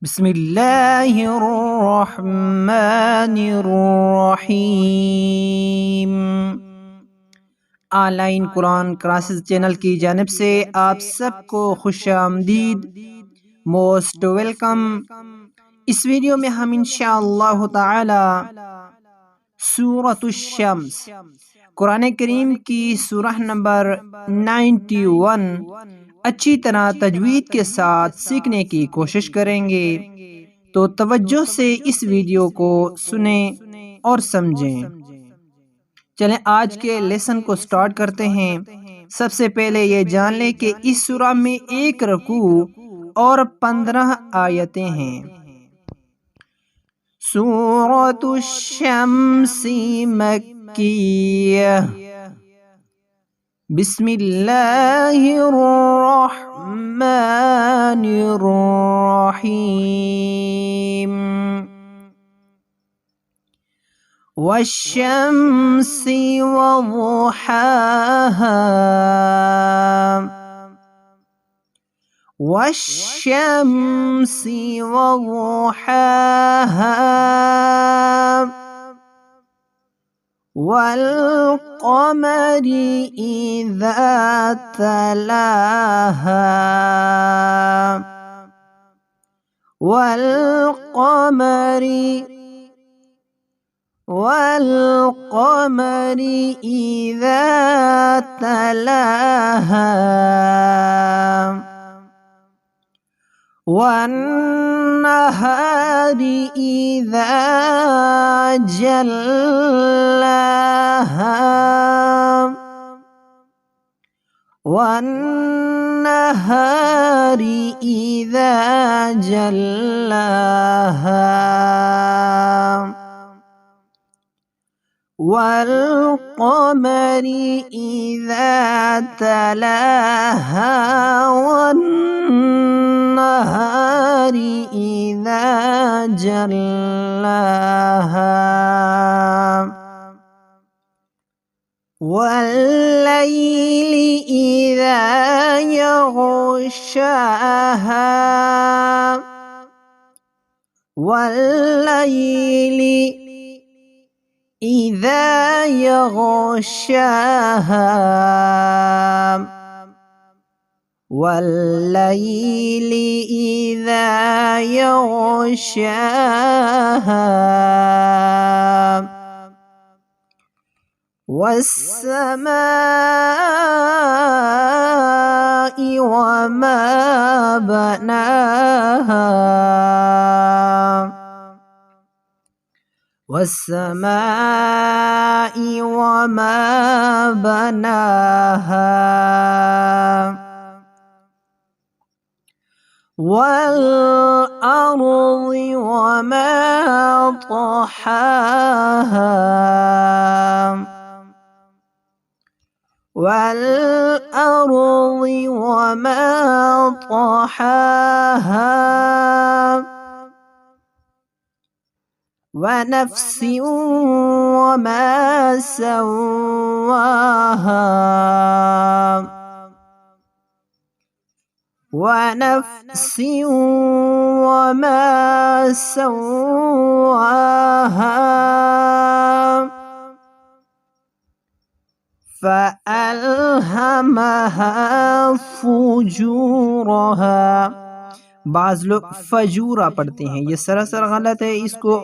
बिस्मिल्लाहिर्रहमानिर्रहीम। ऑनलाइन Quran classes channel की जानिब से आप सबको खुश आमदीद, मोस्ट वेलकम। इस वीडियो में हम इंशाअल्लाह ताला सूरतुश शम्स कुरान करीम की सूरह नंबर 91 अच्छी तरह तजवीद के साथ सीखने की कोशिश करेंगे। तो तवज्जो से इस वीडियो को सुने और समझें। चलें आज के लेसन को स्टार्ट करते हैं। सबसे पहले ये जान लें कि इस सूरह में एक रकू और 15 आयतें हैं। सूरतुश शम्सी मक्किय्यह। बिस्मिल्लाहिर्रहमानिर्रहीम। वश्शम्सि वज़ुहाहा। वश्शम्सि वज़ुहाहा। वल्क़मरि इज़ा तलाहा। वल्क़मरि इज़ा तलाहा। वन्नहारि इज़ा जल्लाहा। वन्नहारि इज़ा जल्लाहा। वल्क़मरि इज़ा तलाहा। वन्नहारि इज़ा जल्लाहा। वल्लैलि इज़ा यग़शाहा। वल्लैलि इज़ा यग़शाहा। वल्लैलि इज़ा यग़शाहा। वस्समाइ वमा बनाहा। वस्समाइ वमा बनाहा। वल्अर्ज़ि वमा तहाहा। वल्अर्ज़ि वमा तहाहा। वनफ्सिन वमा सव्वाहा। वनफ्सिन वमा सव्वाहा। फ़अल्हमहा फ़ुजूरहा। बाज़ लोग फजूरा पढ़ते हैं, ये सरासर गलत है। इसको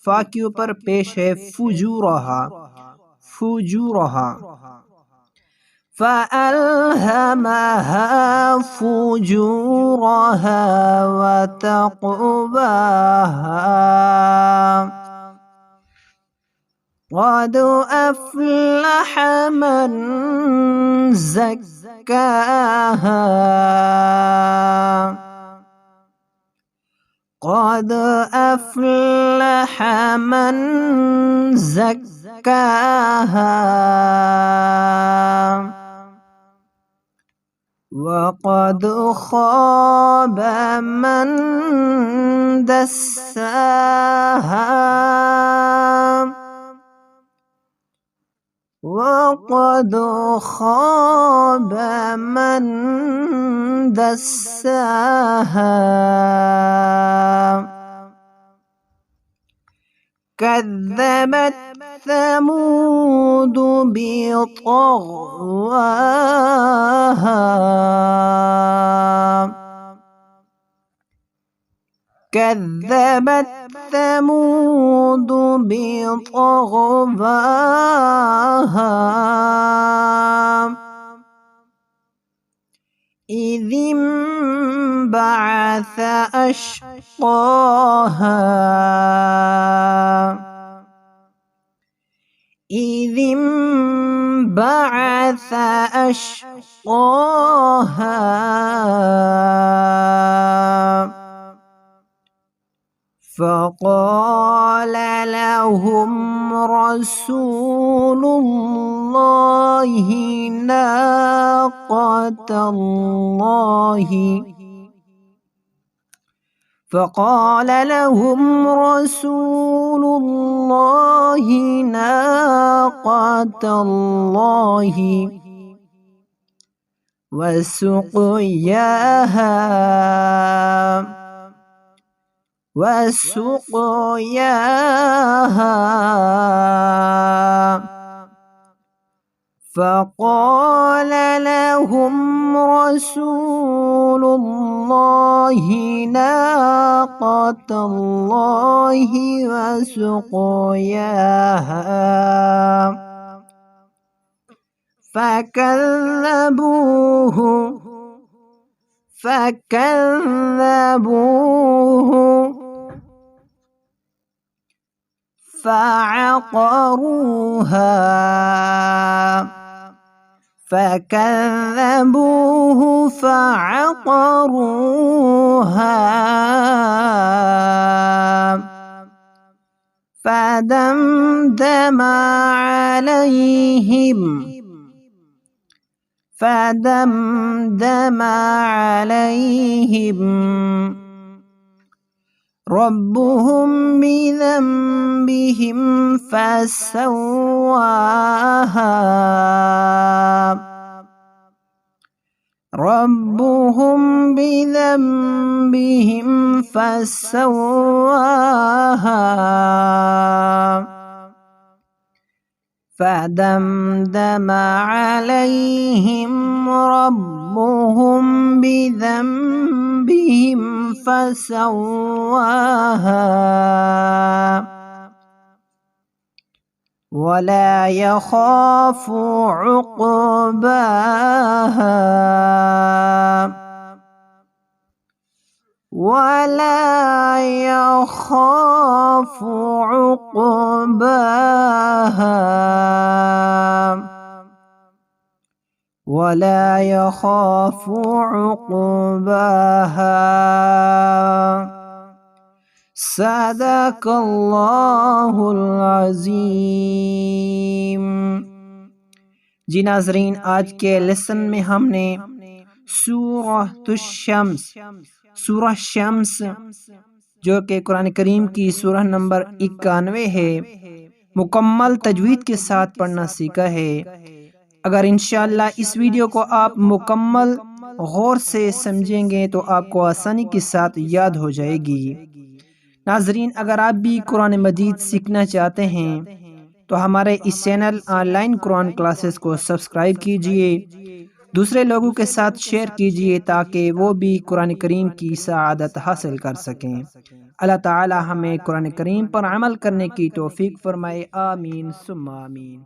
फा के ऊपर पेश है फुजूरहा। फुजूरहा। फ़अल्हमहा फ़ुजूरहा वतक़वाहा। क़द अफ़लह मन ज़क्काहा। क़द अफ़लह मन ज़क्काहा। वक़द ख़ाब मन दस्साहा। वक़द ख़ाब मन दस्साहा। كذبت ثمود بطغواها كذبت ثمود بطغواها إذ انبعث أشقاها إذ انبعث أشقاها فقال لهم رسول الله ناقة الله فقال لهم رسول الله ناقة الله وسقياها فقال لهم رسول الله ناقة الله وسقياها فكذبوه فعقروها فدمدم عليهم ربهم بذنبهم فسواها فدمدم عليهم ربهم بذنبهم فسواها ولا يخاف عقباها صدق اللہ العظیم۔ جی ناظرین، آج کے لیسن میں ہم نے سورہ شمس جو کہ قرآن کریم کی سورہ نمبر 91 ہے، مکمل تجوید کے ساتھ پڑھنا سیکھا ہے۔ اگر انشاءاللہ اس ویڈیو کو آپ مکمل غور سے سمجھیں گے تو آپ کو آسانی کے ساتھ یاد ہو جائے گی۔ ناظرین، اگر آپ بھی قرآن مجید سیکھنا چاہتے ہیں تو ہمارے اس چینل آن لائن قرآن کلاسز کو سبسکرائب کیجئے، دوسرے لوگوں کے ساتھ شیئر کیجئے تاکہ وہ بھی قرآن کریم کی سعادت حاصل کر سکیں۔ اللہ تعالی ہمیں قرآن کریم پر عمل کرنے کی توفیق فرمائے، آمین ثم آمین۔